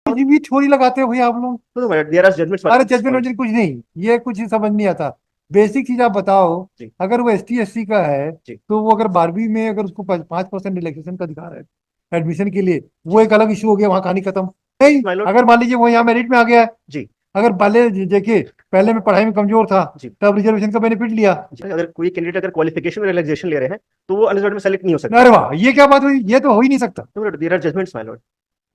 कुछ भी थ्योरी लगाते हो भैया आप लोग। There are judgements. अरे जजमेंट वजमेंट कुछ नहीं, ये कुछ समझ नहीं आता। बेसिक चीज आप बताओ। जी अगर वो ST SC का है जी तो वो अगर 12वीं में अगर उसको 5% रिलैक्सेशन का अधिकार है एडमिशन के लिए, जी वो एक अलग इशू हो गया, वहां कहानी खत्म। नहीं, माय लॉर्ड। अगर मान लीजिए वो यहाँ मेरिट में आ गया है, जी अगर पहले देखिए पहले में पढ़ाई में कमजोर था, जी तब रिजर्वेशन का बेनिफिट लिया। जी अगर कोई कैंडिडेट अगर क्वालिफिकेशन में रिलैक्सेशन ले रहे हैं तो वो अनरिजर्व्ड में सेलेक्ट नहीं हो सकता। अरे वाह, ये क्या बात हुई, ये तो हो ही नहीं सकता। There are judgements my lord.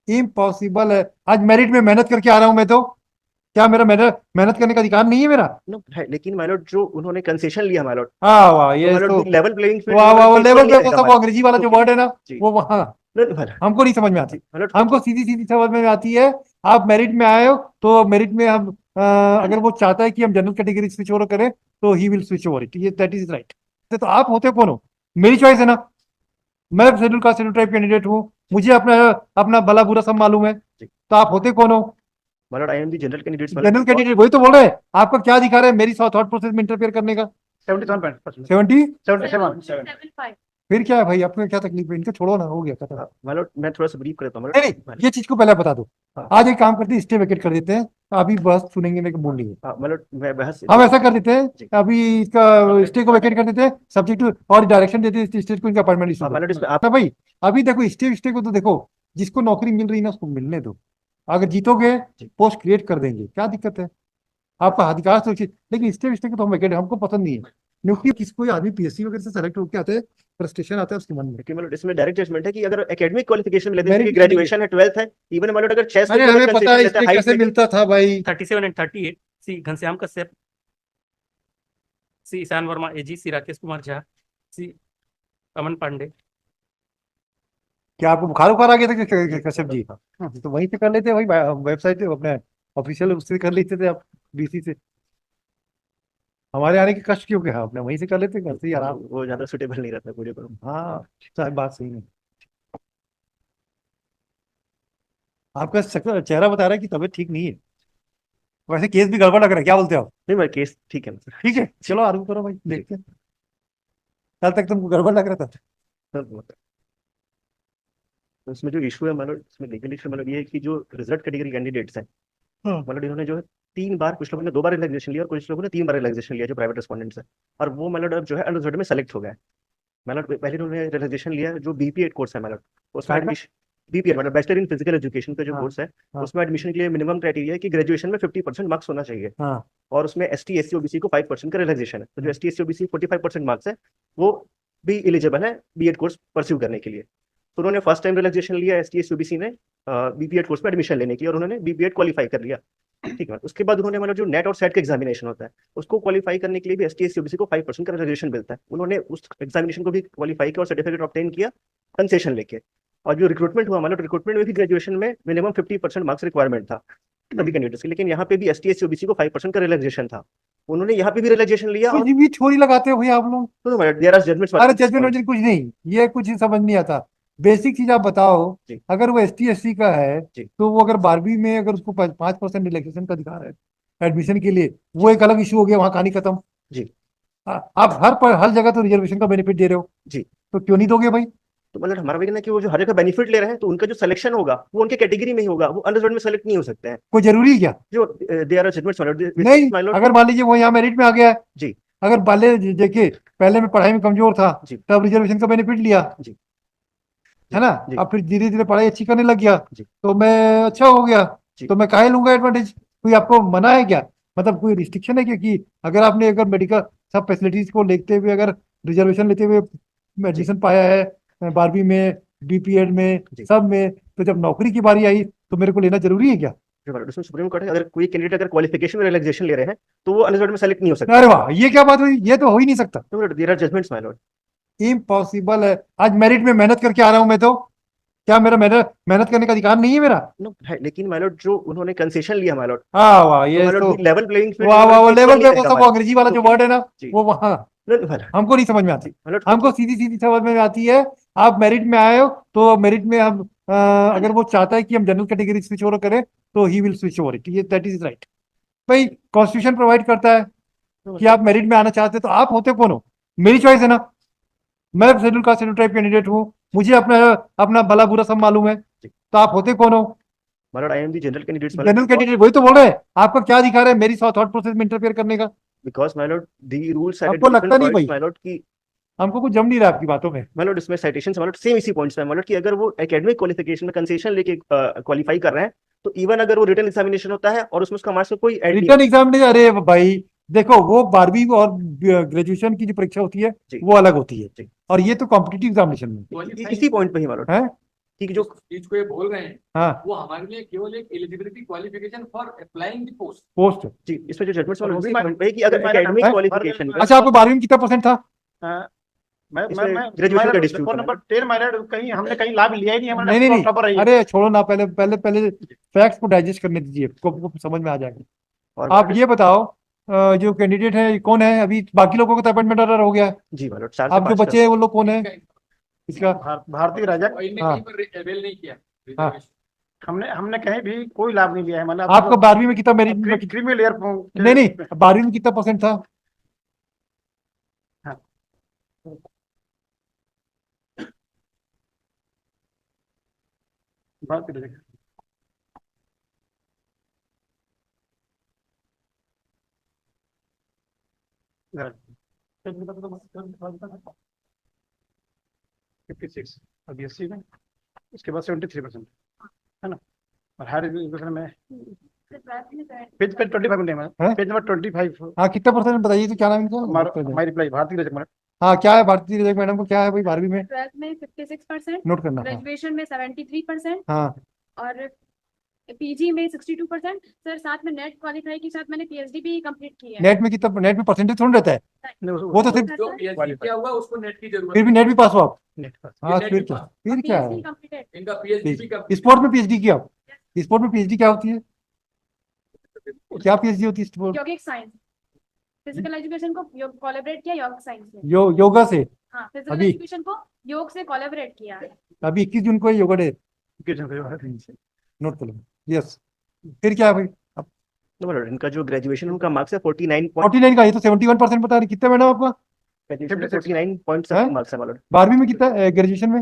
Impossible है। आज मेरिट में मेहनत करके आ रहा हूं मैं, तो क्या मेरा मेहनत मेहनत करने का अधिकार नहीं है मेरा? नो है, लेकिन माय लॉर्ड जो उन्होंने कंसेशन लिया माय लॉर्ड, हाँ वाह, तो ये माय तो लॉर्ड लेवल प्लेइंग फील्ड वाह माय वाह, लॉर्ड वो कहीं इक्वल लेवल नहीं पे वो रहेगा सब माय वो लॉर्ड। अंग्रेजी वाला जो क्योंकि वर्ड है ना, जी वो वहाँ हमको नहीं समझ में आती। माय लॉर्ड हमको क्योंकि सीधी सीधी समझ में आती है। आप मेरिट में आए हो तो मेरिट में हम अगर वो चाहता है कि हम जनरल कैटेगरी स्विच ओवर करें, तो he will switch over it, ये दैट इज राइट। तो आप होते कौन हो? मेरी चॉइस है ना। मैं schedule caste schedule tribe candidate हूँ, मुझे अपना अपना भला बुरा सब मालूम है। जी तो आप होते कौन हो? My Lord I am the general candidates my general Lord. Candidate, वही तो बोल रहे हैं। आपका क्या अधिकार है मेरी थॉट प्रोसेस में इंटरफेयर करने का? 77%। 70। 77। फिर क्या है भाई, आपको क्या तकलीफ है? इनको छोड़ो ना, हो गया खत्म। माय लॉर्ड मैं थोड़ा सा ब्रीफ करता हूं माय नहीं लॉर्ड। नहीं, ये चीज को पहले बता दो। हाँ आज एक काम करते हैं, स्टे वेकेट कर देते हैं। अभी बस सुनेंगे मेरे को बोल रही है। हाँ माय लॉर्ड मैं बहस हम ऐसा कर देते जी हैं, अभी इसका स्टे को वेकेट कर देते हैं, सब्जेक्ट और डायरेक्शन देते हैं स्टेट को, इनका अपॉइंटमेंट इशू माय दो लॉर्ड इसमें आप ना भाई। अभी देखो स्टे स्टे को तो देखो, जिसको नौकरी मिल रही है ना उसको मिलने दो। अगर जीतोगे जी पोस्ट क्रिएट कर देंगे, क्या दिक्कत है? आपका अधिकार सुरक्षित, लेकिन स्टे स्टे को तो हम वेकेट हमको पसंद नहीं है। क्योंकि किसी कोई आदमी PSC वगैरह से सेलेक्ट होकर आते हैं, फ्रस्ट्रेशन आता है उसके मन में। क्योंकि मतलब इसमें डायरेक्ट जजमेंट है कि अगर एकेडमिक क्वालिफिकेशन मिले जैसे कि मेरिट ग्रेजुएशन है 12th है, इवन मतलब अगर चेस्ट अरे लेके अगर हमें पता कंसेशन है लेता है स्टे हाइट कैसे लेके। मिलता था भाई। 37 and 38 C Ghanshyam Kashyap, C Ishan Verma AG, सी राकेश कुमार झा, सी अमन पांडे। क्या आपको बुखार उखार आ गया था कश्यप जी? तो वहीं से कर लेते भाई, वेबसाइट अपने ऑफिशियल उससे कर लेते थे आप, BC से। हमारे आने की कष्ट क्यों क्या, आपने वहीं से कर लेते, घर से ही आराम। वो ज्यादा सुटेबल नहीं रहता पूरे पर। हाँ, शायद बात सही नहीं। आपका चेहरा बता रहा है कि तबीयत ठीक नहीं है। वैसे केस भी गड़बड़ लग रहा है, क्या बोलते हो आप? नहीं मेरा केस ठीक है मतलब। ठीक है, चलो आराम करो भाई, देखते हैं। कल तक तुमको गड़बड़ लग रहा था। तो इसमें जो इशू है मतलब इसमें लीगल इशू मतलब ये है कि जो रिजर्व कैटेगरी कैंडिडेट्स हैं हाँ। मतलब इन्होंने जो है 3 बार, कुछ लोगों ने 2 बार रिलैक्सेशन लिया और कुछ लोगों ने 3 बार रिलैक्सेशन लिया जो प्राइवेट रेस्पोंडेंट्स है। और वो मतलब अब जो है अनरिजर्व्ड में सेलेक्ट हो गया है। मतलब पहले उन्होंने रिलैक्सेशन लिया जो BP8 कोर्स है मतलब उसमें क्या? एडमिशन। BP8 मतलब बैचलर इन फिजिकल एजुकेशन का जो हाँ कोर्स है, हाँ उसमें एडमिशन के लिए मिनिमम क्राइटेरिया है कि ग्रेजुएशन में 50% मार्क्स होना चाहिए। हाँ और उसमें ST SC OBC को 5% का रिलैक्सेशन है, तो जो ST SC OBC 45% मार्क्स है वो भी एलिजिबल है B.Ed कोर्स परस्यू करने के लिए। तो उन्होंने फर्स्ट टाइम रिलैक्सेशन लिया ST SC OBC ने BP8 कोर्स में एडमिशन लेने के लिए और उन्होंने BP8 क्वालिफाई कर लिया। ठीक है, उसके बाद उन्होंने मतलब जो नेट और सेट का एग्जामिनेशन होता है उसको क्वालिफाई करने के लिए भी ST SC OBC को 5% का रिजर्वेशन मिलता है। उन्होंने उस एग्जामिनेशन को भी क्वालिफाई किया और सर्टिफिकेट ऑब्टेन किया कंसेशन लेके। और जो रिक्रूटमेंट हुआ मतलब रिक्रूटमेंट में भी ग्रेजुएशन में मिनिमम 50% मार्क्स रिक्वायरमेंट था सभी कैंडिडेट्स के, लेकिन यहाँ पे भी ST SC OBC को 5% का रिलैक्सेशन था। उन्होंने यहाँ पे भी रिलैक्सेशन लिया कुछ और भी थ्योरी लगाते हो भैया आप लोग। There are judgements. अरे जजमेंट वजमेंट कुछ नहीं, ये कुछ समझ नहीं आता। बेसिक चीज आप बताओ। जी अगर वो ST SC का है जी तो वो अगर 12वीं में अगर उसको 5% रिलैक्सेशन का अधिकार है एडमिशन के लिए, वो एक अलग इशू हो गया, वहां कहानी खत्म। जी आप हर जगह तो रिजर्वेशन का बेनिफिट दे रहे हो, जी तो क्यों नहीं दोगे भाई? तो मतलब हमारा कहना है कि वो जो हर जगह बेनिफिट ले रहे हैं तो उनका जो सिलेक्शन होगा वो उनके कैटेगरी में ही होगा, वो अनरिजर्व्ड में सेलेक्ट नहीं हो सकते हैं। कोई जरूरी है क्या? जो दे आर जजमेंट्स नहीं, माय लॉर्ड। अगर मान लीजिए वो यहाँ मेरिट में आ गया है, जी अगर पहले देखिए पहले में पढ़ाई में कमजोर था, जी तब रिजर्वेशन का बेनिफिट लिया, जी है ना। जी अब फिर धीरे धीरे पढ़ाई अच्छी करने लग गया, जी तो मैं अच्छा हो गया, जी तो मैं काहे लूंगा एडवांटेज? कोई आपको मना है क्या? मतलब कोई रिस्ट्रिक्शन है क्या कि अगर आपने अगर मेडिकल सब फैसिलिटीज को लेते हुए अगर रिजर्वेशन लेते हुए जी एडमिशन पाया है 12वीं में, BP8 में, जी सब में, तो जब नौकरी की बारी आई तो मेरे को लेना जरूरी है क्या? जो मतलब उसमें सुप्रीम कोर्ट है अगर कोई कैंडिडेट अगर क्वालिफिकेशन में रिलैक्सेशन ले रहे हैं तो वो अनरिजर्व्ड में सेलेक्ट नहीं हो सकता। अरे वाह, ये क्या बात हुई, ये तो हो ही नहीं सकता। There are judgements my lord. Impossible है। आज मेरिट में मेहनत करके आ रहा हूं मैं, तो क्या मेरा मेहनत मेहनत करने का अधिकार नहीं है मेरा? नो है, लेकिन माय लॉर्ड जो उन्होंने कंसेशन लिया माय लॉर्ड, हाँ वाह, तो ये माय तो लॉर्ड लेवल प्लेइंग फील्ड वाह माय वाह, लॉर्ड वो कहीं इक्वल लेवल नहीं पे वो रहेगा सब माय वो लॉर्ड। अंग्रेजी वाला जो क्योंकि वर्ड है ना, जी वो वहाँ हमको नहीं समझ में आती। माय लॉर्ड हमको सीधी सीधी समझ में आती है। आप मेरिट में आए हो तो मेरिट में हम अगर वो चाहता है कि हम जनरल कैटेगरी स्विच ओवर करें, तो he will switch over it, ये दैट इज राइट। भाई कॉन्स्टिट्यूशन प्रोवाइड करता है कि आप मेरिट में आना चाहते हैं, तो आप होते कौन हो? मेरी चॉइस है ना। मैं schedule caste schedule tribe candidate हूँ, मुझे अपना अपना भला बुरा सब मालूम है। तो आप होते कौन हो? My Lord I am the general candidates general candidate, वही तो बोल रहे हैं, आपका क्या अधिकार है मेरी थॉट प्रोसेस में इंटरफेयर करने का? Because my lord the rules are आपको लगता नहीं भाई? माय लॉर्ड की हमको कुछ जम नहीं रहा आपकी बातों में। माय लॉर्ड इसमें साइटेशन माय लॉर्ड सेम इसी पॉइंट्स में माय लॉर्ड कि अगर वो एकेडमिक क्वालिफिकेशन में कंसेशन लेके क्वालिफाई कर रहे हैं तो इवन अगर वो रिटन एग्जामिनेशन होता है और उसमें उसका मार्क्स कोई ऐड नहीं रिटर्न एग्जाम नहीं, अरे भाई देखो वो 12वीं और ग्रेजुएशन की जो परीक्षा होती है जी। वो अलग होती है, जी। और ये तो कॉम्पिटिटिव एग्जामिनेशन में इसी पॉइंट पे ही माय लॉर्ड है। कि जो चीज को ये बोल रहे हैं हाँ, वो हमारे लिए केवल एक eligibility qualification for applying the post. Post. जी इसमें जो जजमेंट्स वाला उसी उसी में- पॉइंट पे है कि अगर मैंने- एकेडमिक है? क्वालिफिकेशन अच्छा, आपको 12वीं में कितना परसेंट था? मैं इसमें मैं graduation का dispute नंबर 10 मेरिट कहीं हमने कहीं लाभ लिया ही नहीं, हमारे नहीं नहीं नहीं, टॉपर रही है। अरे छोड़ो ना, पहले पहले पहले फैक्ट्स को डाइजेस्ट करने दीजिए, को समझ में आ जाएगा। और आप ये बताओ, जो कैंडिडेट है कौन है अभी? बाकी लोगों को तो अपॉइंटमेंट ऑर्डर हो गया है, जी माय लॉर्ड 4 से अब जो 5 बचे हैं वो लोग कौन है इसका? भारतीय राजा इनने हाँ। कहीं पर अवेल नहीं किया हाँ। reservation। हमने कहीं भी कोई लाभ नहीं लिया है, मतलब आपका 12वीं में कितना मेरिट? क्रीमी लेयर नहीं नहीं, 12वीं में कितना परसेंट था? भारतीय राजा फिफ्टी सिक्स और बीएससी में, उसके बाद 73% है ना, और हायर एजुकेशन में पेज पे 25 नहीं हैं? है, पेज नंबर 25 हाँ, कितना परसेंट बताइए तो, क्या नाम है इनका? हमारी रिप्लाई भारतीय राजा मैडम। हाँ, क्या है भारतीय रेलवे मैडम को, क्या है भाई 12वीं में? 12th में 56%, नोट करना। हाँ ग्रेजुएशन में 73% हाँ, और पीजी में 62%। सर साथ में नेट क्वालिफाई के साथ मैंने पीएचडी भी कंप्लीट की है। नेट में कितना? नेट में परसेंटेज थोड़ा रहता है, वो तो सिर्फ, जो पीएचडी किया हुआ उसको नेट की जरूरत फिर भी नेट भी पास हो आप। नेट पर हाँ, नेट फिर भी क्या, पास। फिर क्या पीएचडी है? कंप्लीटेड। इनका पीएचडी भी complete स्पोर्ट में पीएचडी किया आप? स्पोर्ट में पीएचडी क्या होती है? क्या पीएचडी होती है स्पोर्ट? यौगिक साइंस, फिजिकल एजुकेशन को कोलैबोरेट किया योग साइंस में। योगा से? हाँ, फिजिकल अभी? एजुकेशन को योग से कोलैबोरेट किया। अभी 21 जून को है योगा डे, नोट कर लो। यस, फिर क्या है भाई? नो माय लॉर्ड इनका जो ग्रेजुएशन उनका मार्क्स है 49 49 का, ये तो 71% बता रही, कितना मैडम आपका? 49 पॉइंट हैं? मार्क्स है माय लॉर्ड 12वीं में कितना, ग्रेजुएशन में?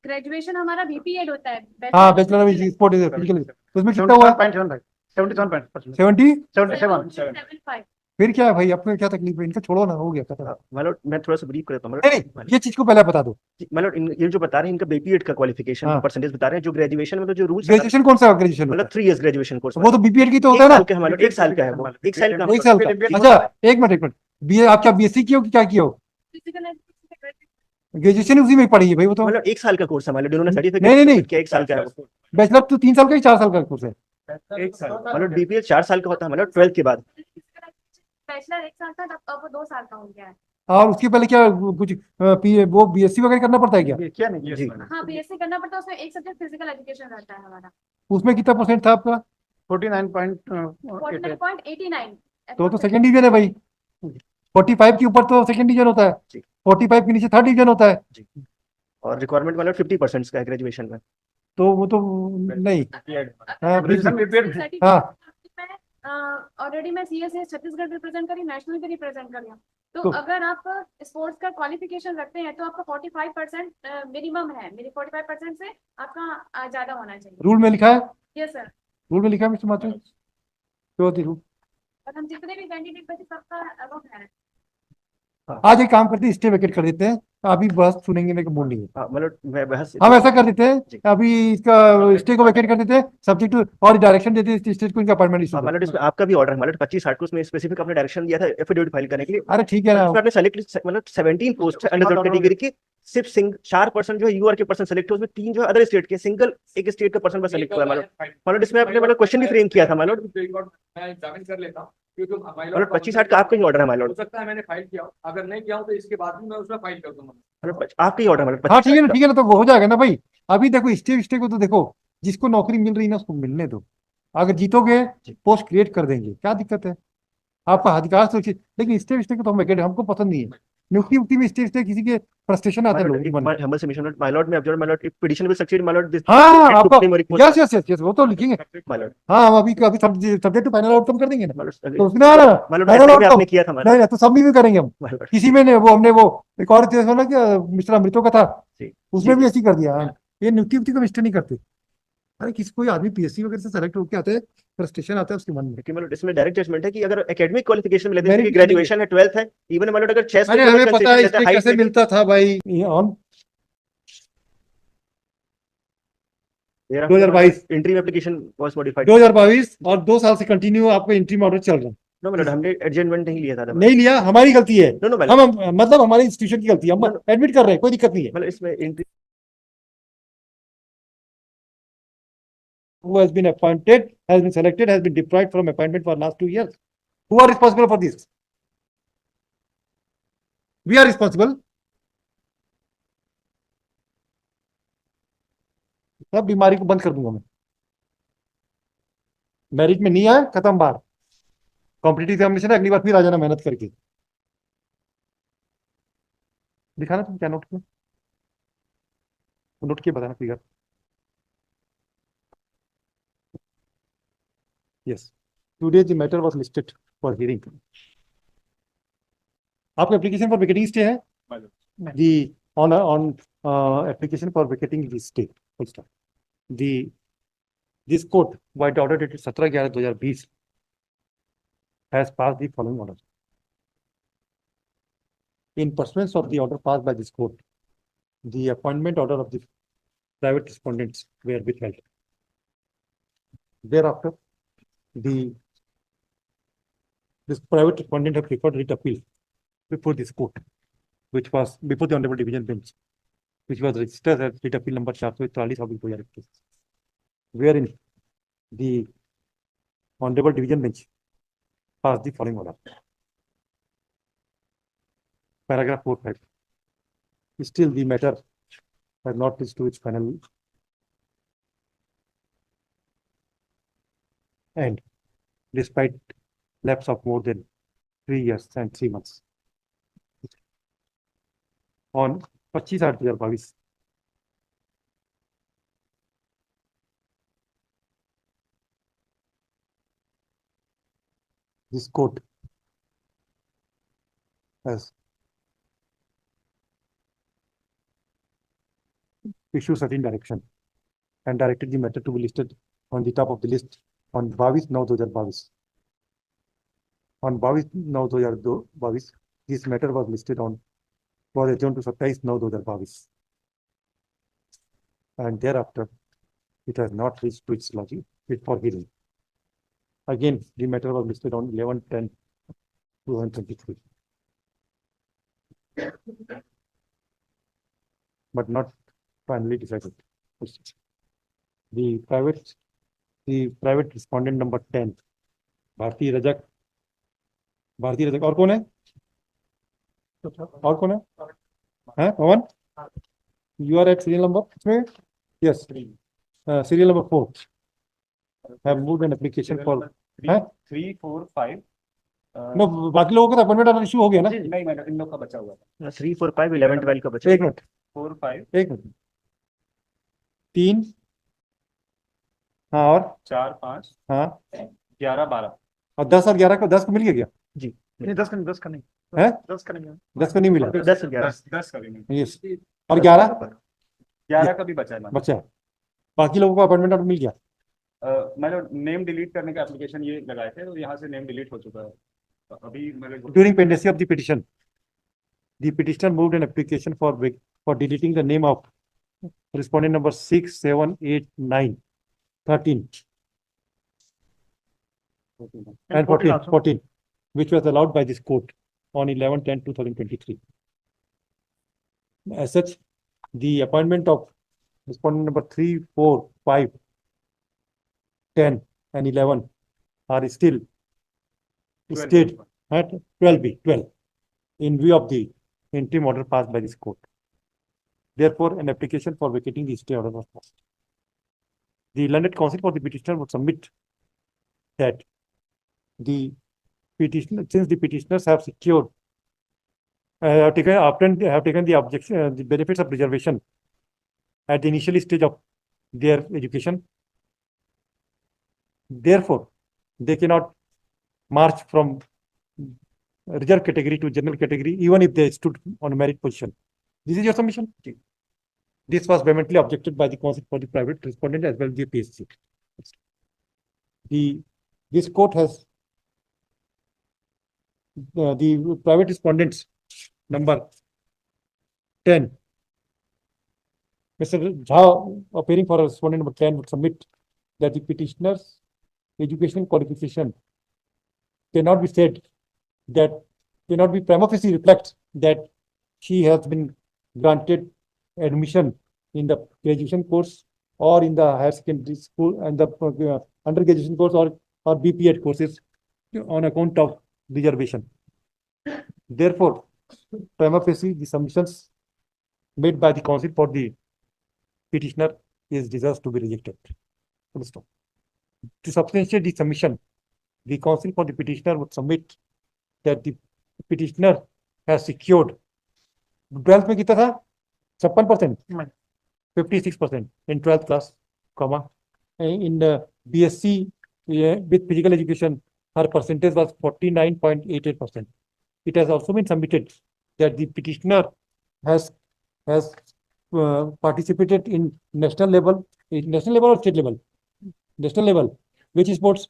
ग्रेजुएशन हमारा बीपीएड होता है, हाँ, बैचलर ऑफ स्पोर्ट फिजिकल, उसमें कितना हुआ? 77%। 70? 77.75। फिर क्या है भाई, आपको क्या तकलीफ है? इनका छोड़ो ना, हो गया खत्म। माय लॉर्ड मैं थोड़ा सा ब्रीफ कर देता हूं नहीं नहीं, ये चीज को पहले बता दो। माय लॉर्ड ये जो बता रहे हैं इनका बीपीएड का क्वालिफिकेशन हाँ। परसेंटेज बता रहे हैं, जो ग्रेजुएशन में तो जो रूल्स ग्रेजुएशन कौन सा ग्रेजुएशन होता मतलब 3 इयर्स ग्रेजुएशन कोर्स है? वो तो बीपीएड की तो होता है ना, एक साल का है वो, एक साल का एक साल का। अच्छा, एक मिनट, बी आप क्या बीएससी की हो कि क्या की हो? फिजिकल एजुकेशन ग्रेजुएशन उसी में पड़ी है भाई, वो तो मतलब एक साल का कोर्स है मतलब इन्होंने सर्टिफिकेट नहीं, नहीं, नहीं। किया एक साल का है वो। बैचलर तो 3 साल का ही 4 साल का कोर्स है? एक साल मतलब बीपीएल 4 साल का होता है मतलब 12th के बाद। बैचलर 1 साल था, अब वो 2 साल का हो गया है। और उसके पहले क्या कुछ वो बीएससी वगैरह करना पड़ता है क्या? क्या नहीं जी। हाँ, बीएससी करना पड़ता है, उसमें एक सब्जेक्ट फिजिकल एजुकेशन रहता है हमारा। उसमें कितना परसेंट था आपका? 49.88। 49.89। तो सेकंड डिवीजन है भाई, 45 के ऊपर तो सेकंड डिवीजन होता है, जी। 45 के नीचे थर्ड डिवीजन होता है, और रिक्वायरमेंट मतलब 50% का है ग्रेजुएशन में। तो वो तो नहीं। हाँ, ग्रेजुएशन में पेड हाँ। ऑलरेडी मैं सीएसए छत्तीसगढ़ रिप्रेजेंट करी, नेशनल भी रिप्रेजेंट कर लिया। तो तो- अगर आप स्पोर्ट्स का क्वालिफिकेशन रखते हैं तो आपका 45% मिनिमम है। मेरी 45% से आपका ज्यादा होना चाहिए। रूल में लिखा है, यस सर। रूल में लिखा है मिस्टर माथुर, क्या होती रूल? और हम जितने भी कैंडिडेट बचे सबका अलग है। आज एक काम करते हैं, स्टे वेकेट कर देते हैं, अभी बहस सुनेंगे मेरे को मूड नहीं है। हाँ मतलब मैं बहस हम ऐसा कर देते जी। हैं, अभी इसका स्टे को वेकेट कर देते हैं, सब्जेक्ट और डायरेक्शन देते हैं स्टेट को, इनका अपॉइंटमेंट इशू। मतलब इसमें आपका भी ऑर्डर है मतलब 25/60 को उसमें स्पेसिफिक आपने डायरेक्शन दिया था एफिडेविट फाइल करने के लिए। अरे ठीक है ना, इसमें आपने सेलेक्ट मतलब 17 पोस्ट है अंडर कैटेगरी की, सिर्फ 4% जो है यूआर के पर्सन सेलेक्ट हुए, उसमें 3 जो है अदर स्टेट के, सिंगल एक स्टेट का पर्सन बस सेलेक्ट हुआ है मतलब इसमें आपने मतलब क्वेश्चन भी फ्रेम किया था मतलब मैं एग्जामिन कर लेता हूँ क्योंकि मतलब 25/60 का आपका ही ऑर्डर है हो मतलब सकता है मैंने फाइल किया हो, अगर नहीं किया हो तो इसके बाद भी मैं उसमें फाइल कर दूंगा। आपका ही ऑर्डर है मतलब हाँ ठीक है ना, ठीक है ना, तो वो हो जाएगा ना भाई। अभी देखो स्टे को तो देखो, जिसको नौकरी मिल रही है ना उसको मिलने दो, अगर जीतोगे पोस्ट क्रिएट कर देंगे, क्या दिक्कत है? आपका अधिकार सुरक्षित, लेकिन स्टे को तो हम वेकेट हमको पसंद नहीं है। नियुक्ति उक्ति में स्टे किसी के फ्रस्ट्रेशन आता है लोगों के मन में। हम्बल सबमिशन माय लॉर्ड में observe my Lord petition will succeed my Lord this हाँ आपका, यस यस यस यस, वो तो लिखेंगे। माय लॉर्ड हाँ, हम अभी सब्जेक्ट टू फाइनल आउटकम कर देंगे ना, तो उसमें माय लॉर्ड फाइनल आपने आउटकम किया था माय नहीं नहीं, तो सब में भी करेंगे हम। लॉर्ड किसी में नहीं, वो हमने वो एक और केस ना कि मिस्टर अमृतो का था, जी। उसमें जी, भी ऐसी कर दिया। हाँ, ये नियुक्ति उक्ति को मिस्टर नहीं करते, अरे किसी कोई आदमी पीएससी वगैरह से सेलेक्ट होकर आता है, फ्रस्ट्रेशन आता है उसके मन में। क्योंकि मतलब इसमें डायरेक्ट जजमेंट है कि अगर एकेडमिक क्वालिफिकेशन में लेते हैं, Merit जैसे कि ग्रेजुएशन है, 12th है, इवन मतलब अगर 6 अरे हमें पता है इसमें कैसे मिलता था भाई, on 2022 entry application was modified 2022 और 2 साल से कंटिन्यू आपको इंट्री ऑर्डर चल रहा है। नो मतलब हमने एडजमेंट नहीं लिया था ना नहीं लिया, हमारी गलती है। नो नो हम मतलब हमारी इंस्टीट्यूशन की गलती है, हम एडमिट कर रहे हैं, कोई दिक्कत नहीं है। मतलब इसमें entry Who has been appointed, has been selected, has been deprived from appointment for last 2 years. Who are responsible for this? We are responsible. सब बीमारी को बंद कर दूंगा मैं। मेरिट में नहीं आया, खत्म बात। कॉम्पिटिटिव एग्जामिनेशन है, अगली बार फिर आ जाना मेहनत करके। दिखाना तुम क्या नोट किया, नोट किए बताना figure. Yes, today the matter was listed for hearing. आपका एप्लीकेशन फॉर विकेटिंग स्टे है? The on application for vacating the stay full stop. The this court by order dated 17/11/2020 has passed the following order. In pursuance of the order passed by this court, the appointment order of the private respondents were withheld. Thereafter, this private respondent have preferred writ appeal before this court, which was before the Honorable Division Bench, which was registered as writ appeal number 443/2021, wherein the Honorable Division Bench passed the following order. Paragraph 4(5). Still, the matter has not reached to its final end, despite lapse of more than 3 years and 3 months. On 25/8/2022, this court has issued certain direction and directed the matter to be listed on the top of the list on 22/9/2022. On 22/9/2022, this matter was listed on, was adjourned to 27/9/2022. And thereafter, it has not reached to its logic for hearing. Again, the matter was listed on 11/10/2023. But not finally decided. The private respondent number 10, Bharti Rajak और कौन है? और कौन है? पवन? You are at serial number? Yes. Serial number 4. Have moved an application for 3, 4, 5. No, बाकी लोगों का तो अपॉइंटमेंट ऑर्डर इशू हो गया ना? नहीं मैडम, इन लोग का बचा हुआ था। 3, 4, 5, 11, 12 का बचा। 1 मिनट, 4, 5, 1 मिनट। 3, हाँ, और 4, 5, हाँ, 11, 12 और 10 और 11 को 10 को मिल गया क्या? जी नहीं, 10 का नहीं, 10 का नहीं है? 10 का नहीं 10 को नहीं मिला। 10 11 10 का भी नहीं, यस, और 11 11 का भी बचा है मैडम। बचा है। बाकी लोगों को अपॉइंटमेंट ऑर्डर मिल गया। मैंने नेम डिलीट करने का एप्लीकेशन ये लगाए थे और यहाँ से नेम डिलीट हो चुका है। अभी मैंने During pendency of the petition, the petitioner moved an application for deleting the name of respondent number 6, 7, 8, 9, 13, and 14, which was allowed by this court on 11/10/2023. As such, the appointment of respondent number 3, 4, 5, 10, and 11 are still stayed at 12 in view of the interim order passed by this court. Therefore, an application for vacating the stay order was passed. The learned counsel for the petitioner would submit that the petitioner, since the petitioners have secured, have taken the objection, the benefits of reservation at the initial stage of their education, therefore, they cannot march from reserve category to general category, even if they stood on merit position. This is your submission? This was vehemently objected by the counsel for the private respondent as well as the PSC. This court has the private respondents number 10. Mr. Jha, appearing for respondent number 10, would submit that the petitioner's educational qualification cannot be said that cannot be prima facie reflects that she has been granted admission in the graduation course or in the higher secondary school and the undergraduation course or BPEd courses on account of reservation. Therefore, prima facie the submissions made by the counsel for the petitioner is deserves to be rejected. Full stop. To substantiate the submission, the counsel for the petitioner would submit that the petitioner has secured 12th में कितना था 56%, 56% in 12th class, comma in BSc with physical education her percentage was 49.88%. It has also been submitted that the petitioner has participated in national level or state level? National level. Which sports?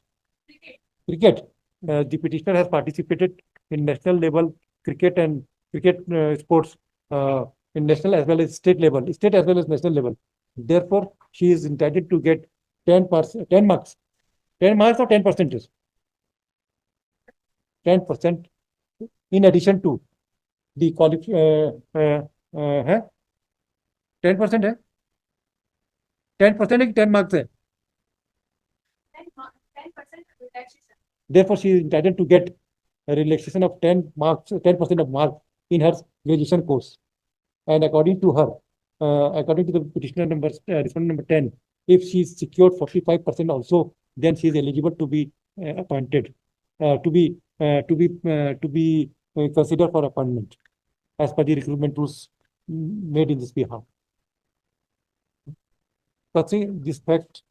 Cricket. The petitioner has participated in national level cricket and cricket sports in national as well as state level, state as well as national level. Therefore, she is entitled to get 10 marks or 10%? 10% in addition to the 10% है 10% है कि 10 marks है 10% relaxation. Therefore she is entitled to get a relaxation of 10% of marks in her graduation course, and according to her according to the petitioner respondent number 10, if she is secured 45% also, then she is eligible to be appointed to be considered for appointment as per the recruitment rules made in this behalf. Considering this fact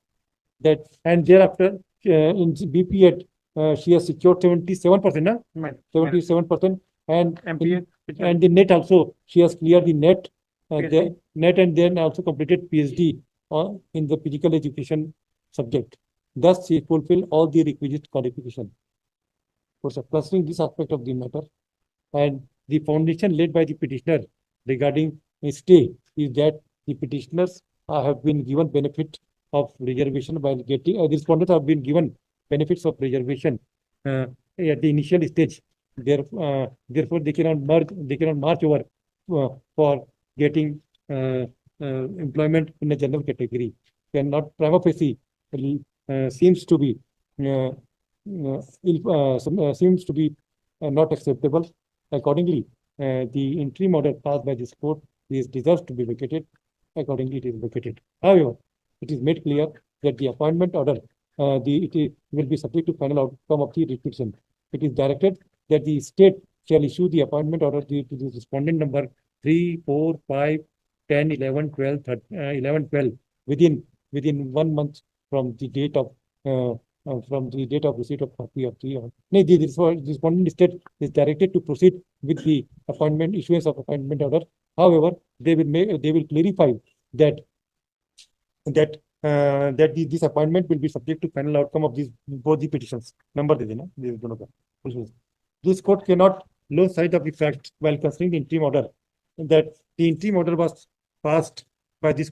that and thereafter in BPEd she has secured 77%, na? 77%, and MPA and the net also she has cleared the net and then also completed PhD in the physical education subject. Thus she fulfilled all the requisite qualification. Considering this aspect of the matter and the foundation laid by the petitioner regarding a stay is that the petitioners have been given benefit of reservation while getting the respondents have been given benefits of reservation at the initial stage. Therefore, they cannot march over for getting employment in a general category. Cannot prima facie seems to be not acceptable. Accordingly, the interim order passed by this court is deserves to be vacated. Accordingly, it is vacated. However, it is made clear that the appointment order will be subject to final outcome of the petition. It is directed that the state shall issue the appointment order to the respondent number 3, 4, 5, 10, 11, 12, 12 within 1 month from the date of receipt of copy of the respondent state is directed to proceed with the issuance of appointment order. However, they will clarify that this appointment will be subject to final outcome of both the petitions. Number दे देना these दोनों का. This court cannot lose sight of the fact while considering the interim order that the interim order was passed by this